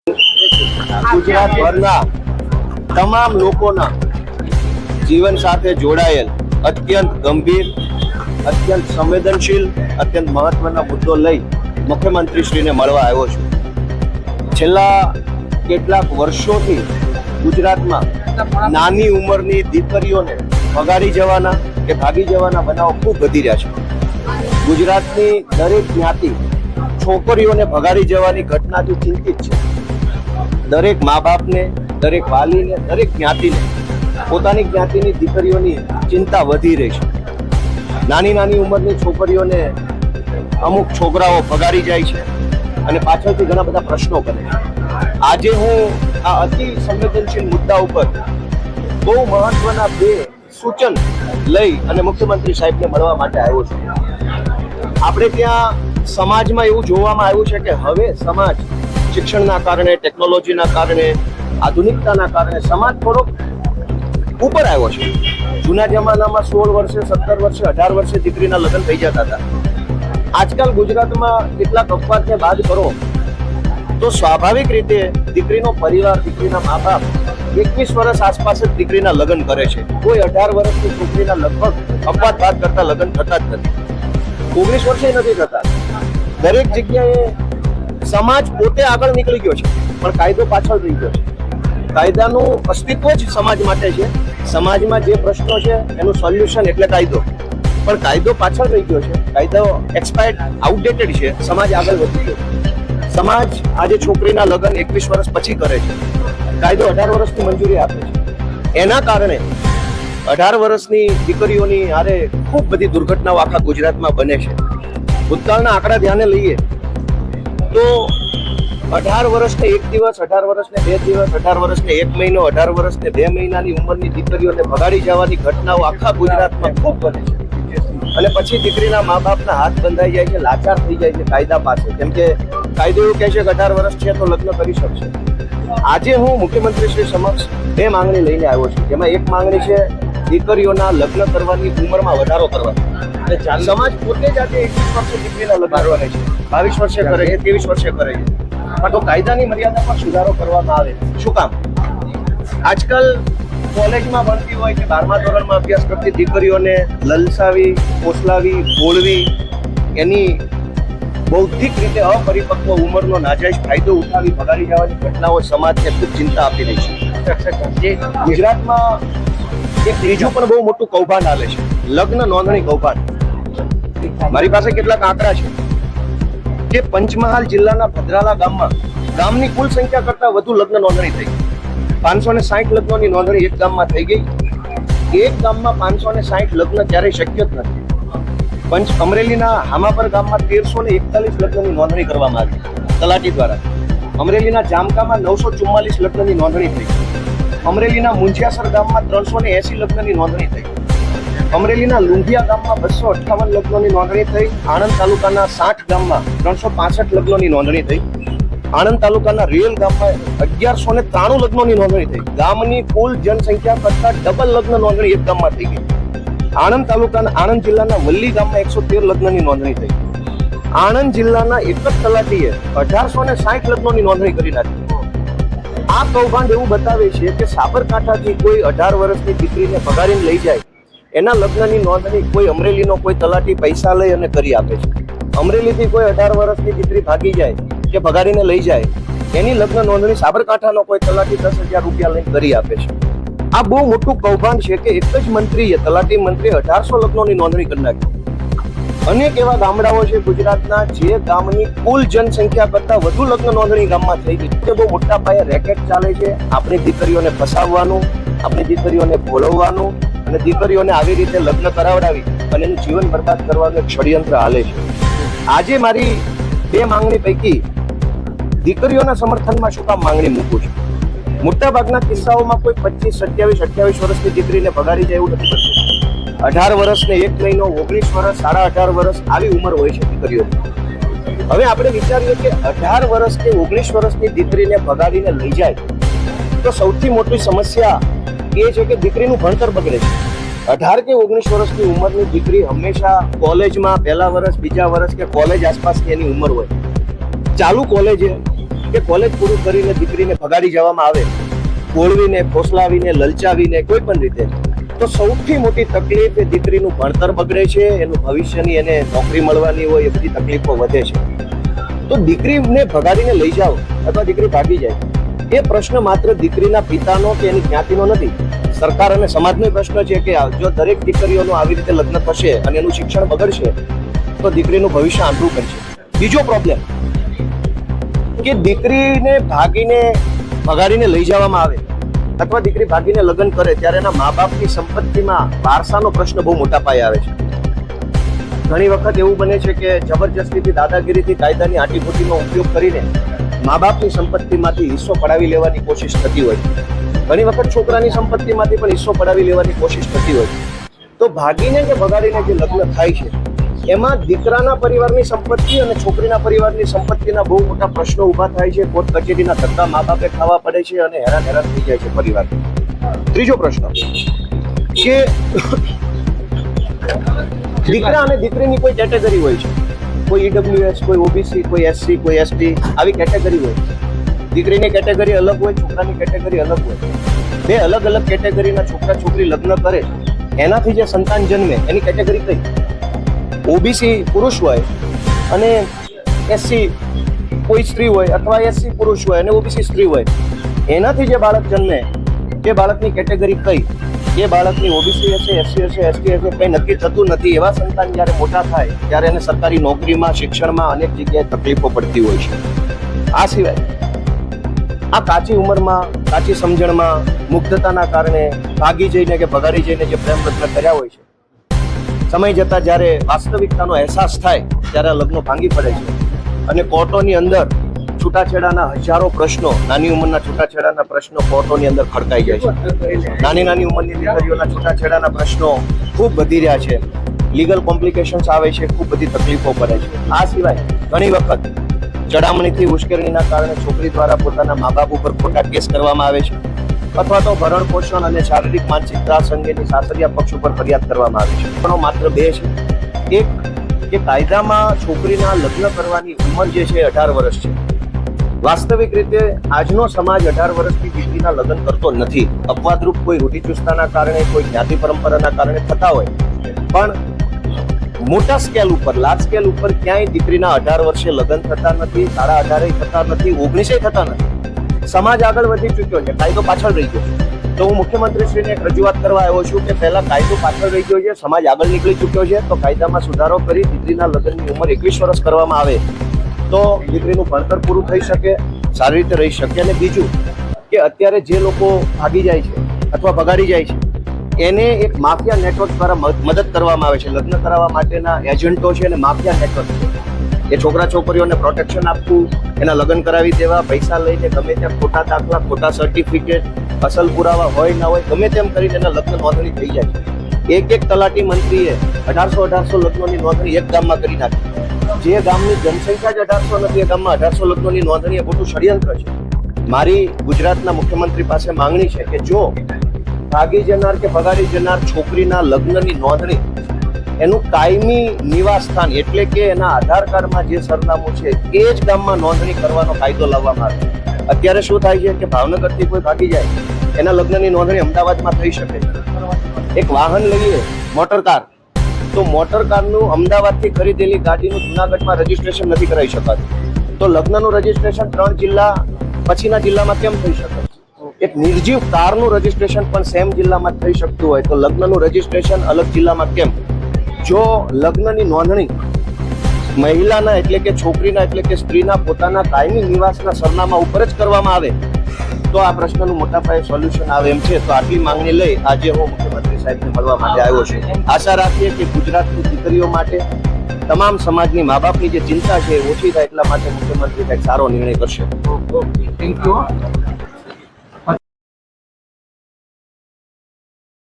ગુજરાતભરના તમામ લોકોના જીવન સાથે જોડાયેલ અત્યંત ગંભીર, અત્યંત સંવેદનશીલ, અત્યંત મહત્વના મુદ્દો લઈ મુખ્યમંત્રીશ્રીને મળવા આવ્યો છું. છેલ્લા કેટલાક વર્ષોથી ગુજરાતમાં નાની ઉંમરની દીકરીઓને ભગાડી જવાના કે ભાગી જવાના બનાવો ખૂબ વધી રહ્યા છે. ગુજરાતની દરેક જ્ઞાતિ છોકરીઓને ભગાડી જવાની ઘટનાથી ચિંતિત છે. દરેક મા બાપને, દરેક વાલીને, દરેક જ્ઞાતિને પોતાની જ્ઞાતિની દીકરીઓની ચિંતા વધી રહી છે. નાની નાની ઉંમરની છોકરીઓને અમુક છોકરાઓ ભગાડી જાય છે અને પાછળથી ઘણા બધા પ્રશ્નો કરે છે. આજે હું આ અતિ સંવેદનશીલ મુદ્દા ઉપર બહુ મહત્વના બે સૂચન લઈ અને મુખ્યમંત્રી સાહેબને મળવા માટે આવ્યો છું. આપણે ત્યાં સમાજમાં એવું જોવામાં આવ્યું છે કે હવે સમાજ શિક્ષણના કારણે, ટેકનોલોજીના કારણે, આધુનિકતાના કારણે સમાજ થોડોક ઉપર આવ્યો છે. જૂના જમાનામાં 16 વર્ષે, 17 વર્ષે, 18 વર્ષે દીકરીના લગ્ન થઈ જતા હતા. આજકાલ ગુજરાતમાં કેટલાક અપવાદને બાદ કરો તો સ્વાભાવિક રીતે દીકરીનો પરિવાર, દીકરીના મા બાપ 21 વર્ષ આસપાસ જ દીકરીના લગ્ન કરે છે. કોઈ 18 વર્ષની છોકરીના લગભગ અપવાદ બાદ કરતા લગ્ન થતા જ નથી. 19 વર્ષે નથી થતા. દરેક જગ્યાએ સમાજ પોતે આગળ નીકળી ગયો છે પણ કાયદો પાછળ રહી ગયો છે. કાયદાનું અસ્તિત્વ જ સમાજ માટે છે. સમાજમાં જે પ્રશ્નો છે એનું સોલ્યુશન એટલે કાયદો, પણ કાયદો પાછળ રહી ગયો છે. કાયદો એક્સપાયર્ડ, આઉટડેટેડ છે. સમાજ આગળ વધી ગયો. સમાજ આજે છોકરીના લગ્ન 21 વર્ષ પછી કરે છે. કાયદો 18 વર્ષની મંજૂરી આપે છે. એના કારણે 18 વર્ષની દીકરીઓની હારે ખૂબ બધી દુર્ઘટનાઓ આખા ગુજરાતમાં બને છે. ભૂતકાળના આંકડા ધ્યાને લઈએ તો 18 વર્ષને 1 દિવસ, 18 વર્ષને 2 દિવસ, 18 વર્ષને 1 મહિનો, 18 વર્ષને 2 મહિનાની ઉંમરની દીકરીઓને ભગાડી જવાની ઘટનાઓ આખા ગુજરાતમાં ખૂબ બને છે. અને પછી દીકરીના મા બાપના હાથ બંધાઈ જાય છે, લાચાર થઈ જાય છે કાયદા પાસે. કેમ કે કાયદો એવું કહે છે કે 18 વર્ષ છે તો લગ્ન કરી શકશે. આજે હું મુખ્યમંત્રી શ્રી સમક્ષ બે માંગણી લઈને આવ્યો છું. જેમાં એક માંગણી છે દીકરીઓના લગ્ન કરવાની ઉંમરમાં વધારો કરવાનો. સમાજ પોતે જ આજે 21 વર્ષે દીકરીના લગ્ન કરે છે, 22 વર્ષે કરે છે, 23 વર્ષે કરે છે. તો કાયદાની મર્યાદામાં સુધારો કરવામાં આવે. શું કામ? આજકાલ કોલેજમાં ભણતી હોય કે 12મા ધોરણમાં અભ્યાસ કરતી દીકરીઓને લલસાવી, પોસલાવી, ભોળવી, એની બૌદ્ધિક રીતે અપરિપક્વ ઉંમરનો નાજાયજ ફાયદો ઉઠાવી ભગાડી જવાની ઘટનાઓ સમાજને ખૂબ ચિંતા આપી રહી છે. ગુજરાતમાં એક ત્રીજું પણ બહુ મોટું કૌભાંડ હાલે છે, લગ્ન નોંધણી કૌભાંડ. મારી પાસે કેટલાક આંકડા છે કે પંચમહાલ જિલ્લાના ભદ્રાલા ગામની કુલ સંખ્યા કરતા વધુ લગ્ન નોંધણી થઈ. 560 લગ્નોની નોંધણી એક ગામમાં થઈ ગઈ. એક ગામમાં 560 લગ્ન ક્યારેય શક્ય જ નથી. અમરેલીના હામાપર ગામમાં 1341 લગ્નની નોંધણી કરવામાં આવી તલાટી દ્વારા. અમરેલીના જામકામાં 944 લગ્નની નોંધણી થઈ. અમરેલીના મુંજિયાસર ગામમાં 380 લગ્નની નોંધણી થઈ. અમરેલીના લુંધિયા ગામમાં 258 લગ્નોની નોંધણી થઈ. આણંદ તાલુકાના 60 ગામમાં 365 લગ્નોની નોંધણી થઈ. આણંદ તાલુકાના રેલ ગામમાં 1193 લગ્નોની નોંધણી થઈ. ગામની કુલ જનસંખ્યા કરતા ડબલ લગ્ન નોંધણી એક ગામમાં થઈ ગઈ. આણંદ તાલુકાના આણંદ જિલ્લાના વલ્લી ગામમાં 113 લગ્નની નોંધણી થઈ. આણંદ જિલ્લાના એક જ તલાટીએ 1860 લગ્નોની નોંધણી કરી નાખી. આ કૌભાંડ એવું બતાવે છે કે સાબરકાંઠાથી કોઈ 18 વર્ષની દીકરીને ભગાડીને લઈ જાય, એના લગ્નની નોંધણી કોઈ અમરેલીનો કોઈ તલાટી પૈસા લઈ અને કરી આપે છે. અમરેલીથી કોઈ 18 વર્ષની દીકરી ભાગી જાય કે ભગાડીને લઈ જાય, એની લગ્ન નોંધણી સાબરકાંઠાનો કોઈ તલાટી 10,000 રૂપિયા લઈને કરી આપે છે. આ બહુ મોટું કૌભાંડ છે કે એક જ મંત્રીએ, તલાટી મંત્રીએ 1800 લગ્નોની નોંધણી કરી નાખી. અનેક એવા ગામડાઓ છે ગુજરાતના જે ગામની કુલ જનસંખ્યા કરતા વધુ લગ્ન નોંધણી ગામમાં થઈ ગઈ. બહુ મોટા પાયે રેકેટ ચાલે છે. આપણી દીકરીઓને ફસાવવાનું, આપણી દીકરીઓને ભોળવવાનું અને દીકરીઓને આવી રીતે લગ્ન કરાવડાવી અને એનું જીવન બરબાદ કરવાનું એક ષડયંત્ર હાલે છે. આજે મારી બે માંગણી પૈકી દીકરીઓના સમર્થનમાં શું કામ માંગણી મૂકું છું? મોટા ભાગના કિસ્સાઓમાં કોઈ 25, 27, 28 વર્ષની દીકરીને ભગાડી જાય એવું નથી કરતું. 18 વર્ષને 1 મહિનો, 19 વર્ષ, 18.5 વર્ષ આવી ઉંમર હોય છે દીકરીઓની. હવે આપણે વિચારીએ કે 18 વર્ષ કે 19 વર્ષની દીકરીને ભગાડીને લઈ જાય તો સૌથી મોટી સમસ્યા એ છે કે દીકરીનું ભણતર બગડે છે. 18 કે 19 વર્ષની ઉંમરની દીકરી હંમેશા કોલેજમાં પહેલા વર્ષ, બીજા વર્ષ કે કોલેજ આસપાસની એની ઉંમર હોય. ચાલુ કોલેજે કે કોલેજ પૂરું કરીને દીકરીને ભગાડી જવામાં આવે, ગોળવીને, ફોસલાવીને, લલચાવીને કોઈ પણ રીતે, તો સૌથી મોટી તકલીફ એ દીકરીનું ભણતર બગડે છે, એનું ભવિષ્યની એને નોકરી મળવાની હોય એ બધી તકલીફો વધે છે. તો દીકરીને ભગાડીને લઈ જાઓ અથવા દીકરી ભાગી જાય, એ પ્રશ્ન માત્ર દીકરીના પિતાનો કે એની જ્ઞાતિનો નથી, સરકાર અને સમાજનો પ્રશ્ન છે કે જો દરેક દીકરીઓનું આવી રીતે લગ્ન થશે અને એનું શિક્ષણ બગડશે તો દીકરીનું ભવિષ્ય આંધળું બનશે. બીજો પ્રોબ્લેમ કે દીકરીને ભગાડીને લઈ જવામાં આવે અથવા દીકરી ભાગીને લગ્ન કરે ત્યારે એના મા બાપની સંપત્તિમાં વારસાનો પ્રશ્ન બહુ મોટા પાયે આવે છે. ઘણી વખત એવું બને છે કે જબરજસ્તીથી, દાદાગીરીથી, કાયદાની આટીપોટીનો ઉપયોગ કરીને મા બાપની સંપત્તિમાંથી હિસ્સો પડાવી લેવાની કોશિશ થતી હોય. ઘણી વખત છોકરાની સંપત્તિમાંથી પણ હિસ્સો પડાવી લેવાની કોશિશ થતી હોય. તો ભાગીને કે ભગાડીને જે લગ્ન થાય છે એમાં દીકરાના પરિવારની સંપત્તિ અને છોકરીના પરિવારની સંપત્તિના બહુ મોટા પ્રશ્નો ઊભા થાય છે. કોર્ટ કચેરીના ધક્કા મા બાપે ખાવા પડે છે અને હેરાન થઈ જાય છે પરિવાર. ત્રીજો પ્રશ્ન કે દીકરા અને દીકરીની કોઈ કેટેગરી હોય છે, કોઈ ઈડબ્લ્યુએસ, કોઈ ઓબીસી, કોઈ એસસી, કોઈ એસટી, આવી કેટેગરી હોય. દીકરીની કેટેગરી અલગ હોય, છોકરાની કેટેગરી અલગ હોય. બે અલગ અલગ કેટેગરીના છોકરા છોકરી લગ્ન કરે એનાથી જે સંતાન જન્મે એની કેટેગરી કઈ? ઓબીસી પુરુષ હોય અને એસસી કોઈ સ્ત્રી હોય અથવા એસસી પુરુષ હોય અને ઓબીસી સ્ત્રી હોય, એનાથી જે બાળક જન્મે તે બાળકની કેટેગરી કઈ? એ બાળકની ઓબીસી હશે, એસસી હશે, એસટી હશે, કંઈ નક્કી થતું નથી. એવા સંતાન જ્યારે મોટા થાય ત્યારે એને સરકારી નોકરીમાં, શિક્ષણમાં અનેક જગ્યાએ તકલીફો પડતી હોય છે. આ સિવાય આ કાચી ઉંમરમાં, કાચી સમજણમાં, મુગ્ધતાના કારણે ભાગી જઈને કે ભગાડી જઈને જે પ્રેમ લગ્ન કર્યા હોય છે, સમય જતા જ્યારે વાસ્તવિકતાનો અહેસાસ થાય ત્યારે આ લગ્નો ભાંગી પડે છે અને કોર્ટોની અંદર છૂટાછેડાના હજારો પ્રશ્નો, નાની ઉંમરના છૂટાછેડાના પ્રશ્નો કોર્ટોની અંદર ખડકાઈ જાય છે. નાની ઉંમરની દીકરીઓના છૂટાછેડાના પ્રશ્નો ખૂબ વધી રહ્યા છે. લીગલ કોમ્પ્લિકેશન્સ આવે છે, ખૂબ બધી તકલીફો પડે છે. આ સિવાય ઘણી વખત ચડામણીથી, ઉશ્કેરણીના કારણે છોકરી દ્વારા પોતાના મા બાપ ઉપર ખોટા કેસ કરવામાં આવે છે અથવા તો ભરણ પોષણ અને શારીરિક માનસિક ત્રાસ અંગેની સાસરિયા પક્ષ ઉપર ફરિયાદ કરવામાં આવે છે. પણ માત્ર બે છે. એક કે કાયદામાં છોકરીના લગ્ન કરવાની ઉંમર જે છે 18 વર્ષ છે. વાસ્તવિક રીતે આજનો સમાજ 18 વર્ષથી દીકરીના લગ્ન કરતો નથી. અપવાદરૂપ કોઈ રૂઢિચુસ્તતાના કારણે, કોઈ જ્ઞાતિ પરંપરાના કારણે થતા હોય, પણ મોટા સ્કેલ ઉપર, લાર્જ સ્કેલ ઉપર ક્યાંય દીકરીના 18 વર્ષે લગ્ન થતા નથી, 18.5 થતા નથી, 19 થતા નથી. સમાજ આગળ વધી ચૂક્યો છે, કાયદો પાછળ રહી ગયો છે. તો હું મુખ્યમંત્રીશ્રીને એક રજૂઆત કરવા આવ્યો છું કે પહેલા કાયદો પાછળ રહી ગયો છે, સમાજ આગળ નીકળી ચૂક્યો છે, તો કાયદામાં સુધારો કરી દીકરીના લગ્નની ઉંમર 21 વર્ષ કરવામાં આવે તો દીકરીનું ભણતર પૂરું થઈ શકે, સારી રીતે રહી શકે. અને બીજું કે અત્યારે જે લોકો ભાગી જાય છે અથવા ભગાડી જાય છે એને એક માફિયા નેટવર્ક દ્વારા મદદ કરવામાં આવે છે. લગ્ન કરાવવા માટેના એજન્ટો છે અને માફિયા નેટવર્ક છે. એ છોકરા છોકરીઓને પ્રોટેક્શન આપવું, એના લગ્ન કરાવી દેવા, પૈસા લઈને ગમે ત્યાં ખોટા દાખલા, ખોટા સર્ટિફિકેટ, અસલ પુરાવા હોય ના હોય ગમે તેમ કરીને એના લગ્ન નોંધણી થઈ જાય છે. એક તલાટી મંત્રીએ 1800 લગ્નોની નોંધણી એક ગામમાં કરી નાખી. જે ગામની જનસંખ્યા જ 1800 નથી, એ ગામમાં 1800 લગ્નોની નોંધણી એ મોટું ષડયંત્ર છે. મારી ગુજરાતના મુખ્યમંત્રી પાસે માંગણી છે કે જો ભાગી જનાર કે ભગાડી જનાર છોકરીના લગ્નની નોંધણી એનું કાયમી નિવાસ સ્થાન એટલે કે એના આધાર કાર્ડમાં જે સરનામું છે એ જ ગામમાં નોંધણી કરવાનો કાયદો લાવવામાં આવે. અત્યારે શું થાય છે કે ભાવનગરથી કોઈ ભાગી જાય, એના લગ્નની નોંધણી અમદાવાદમાં થઈ શકે છે. એક વાહન લઈએ, મોટર કાર, તો મોટર કારનું અમદાવાદથી ખરીદેલી ગાડીનું જુનાગઢમાં રજીસ્ટ્રેશન નથી કરાવી શકાતું. તો લગ્નનું રજીસ્ટ્રેશન 3 જિલ્લા પછીના જિલ્લામાં કેમ થઈ શકે? એક નિર્જીવ કારનું રજીસ્ટ્રેશન પણ સેમ જિલ્લામાં થઈ શકતું હોય તો લગ્નનું રજીસ્ટ્રેશન અલગ જિલ્લામાં કેમ? જો લગ્નની નોંધણી મહિલાના એટલે કે છોકરીના એટલે કે સ્ત્રીના પોતાના કાયમી નિવાસના સરનામા ઉપર જ કરવામાં આવે તો આ પ્રશ્નનું મોટા પાયે સોલ્યુશન આવે એમ છે. તો આટલી માંગણી લઈ આજે હું મુખ્યમંત્રી સાહેબને મળવા માટે આવ્યો છું. આશા રાખીએ કે ગુજરાતની દીકરીઓ માટે, તમામ સમાજની મા બાપની જે ચિંતા છે એ ઓછી થાય એટલા માટે મુખ્યમંત્રી કંઈક સારો નિર્ણય કરશે. Thank you.